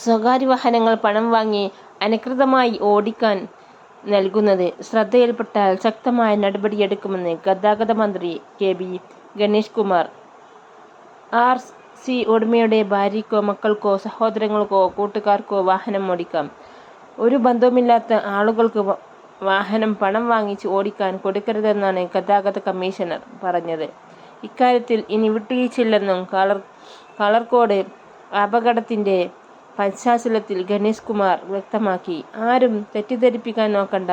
സ്വകാര്യ വാഹനങ്ങൾ പണം വാങ്ങി അനധികൃതമായി ഓടിക്കാൻ നൽകുന്നത് ശ്രദ്ധയിൽപ്പെട്ടാൽ ശക്തമായ നടപടിയെടുക്കുമെന്ന് ഗതാഗത മന്ത്രി കെ.ബി. ഗണേഷ് കുമാർ. ആർ.സി. ഉടമയുടെ ഭാര്യയ്ക്കോ മക്കൾക്കോ സഹോദരങ്ങൾക്കോ കൂട്ടുകാർക്കോ വാഹനം ഓടിക്കാം. ഒരു ബന്ധവുമില്ലാത്ത ആളുകൾക്ക് വാഹനം പണം വാങ്ങിച്ച് ഓടിക്കാൻ കൊടുക്കരുതെന്നാണ് ഗതാഗത കമ്മീഷണർ പറഞ്ഞത്. ഇക്കാര്യത്തിൽ ഇനി വിട്ടുവീഴ്ചയില്ലെന്നും കളർകോട് അപകടത്തിന്റെ പശ്ചാത്തലത്തിൽ ഗണേഷ് കുമാർ വ്യക്തമാക്കി. ആരും തെറ്റിദ്ധരിപ്പിക്കാൻ നോക്കണ്ട.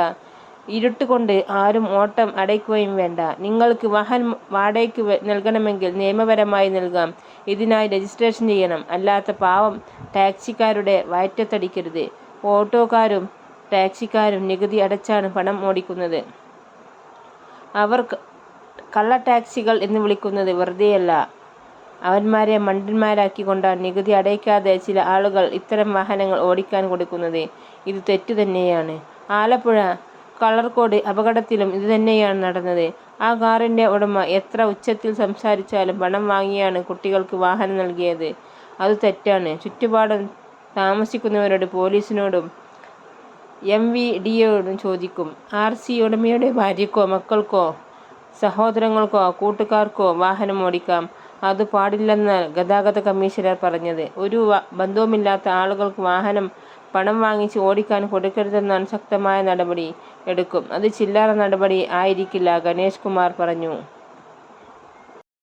ഇരുട്ട് കൊണ്ട് ആരും ഓട്ടം അടയ്ക്കുകയും വേണ്ട. നിങ്ങൾക്ക് വാഹനം വാടകയ്ക്ക് നൽകണമെങ്കിൽ നിയമപരമായി നൽകാം. ഇതിനായി രജിസ്ട്രേഷൻ ചെയ്യണം. അല്ലാത്ത പാവം ടാക്സിക്കാരുടെ വയറ്റത്തടിക്കരുത്. ഓട്ടോക്കാരും ടാക്സിക്കാരും നികുതി അടച്ചാണ് പണം ഓടിക്കുന്നത്. അവർ കള്ള ടാക്സികൾ എന്ന് വിളിക്കുന്നത് വെറുതെയല്ല. അവന്മാരെ മണ്ടന്മാരാക്കിക്കൊണ്ടാണ് നികുതി അടയ്ക്കാതെ ചില ആളുകൾ ഇത്തരം വാഹനങ്ങൾ ഓടിക്കാൻ കൊടുക്കുന്നത്. ഇത് തെറ്റു തന്നെയാണ്. ആലപ്പുഴ കളർകോട് അപകടത്തിലും ഇതുതന്നെയാണ് നടന്നത്. ആ കാറിന്റെ ഉടമ എത്ര ഉച്ചത്തിൽ സംസാരിച്ചാലും പണം വാങ്ങിയാണ് കുട്ടികൾക്ക് വാഹനം നൽകിയത്. അത് തെറ്റാണ്. ചുറ്റുപാടും താമസിക്കുന്നവരോട്, പോലീസിനോടും എം.വി.ഡിയോടും ചോദിക്കും. ആർ.സി. ഉടമയുടെ ഭാര്യയ്ക്കോ മക്കൾക്കോ സഹോദരങ്ങൾക്കോ കൂട്ടുകാർക്കോ വാഹനം ഓടിക്കാം. അത് പാടില്ലെന്നാണ് ഗതാഗത കമ്മീഷണർ പറഞ്ഞത്. ഒരു ബന്ധവുമില്ലാത്ത ആളുകൾക്ക് വാഹനം പണം വാങ്ങിച്ച് ഓടിക്കാൻ കൊടുക്കരുതെന്നാൽ ശക്തമായ നടപടി എടുക്കും. അത് ചില്ലറ നടപടി ആയിരിക്കില്ല, ഗണേഷ് കുമാർ പറഞ്ഞു.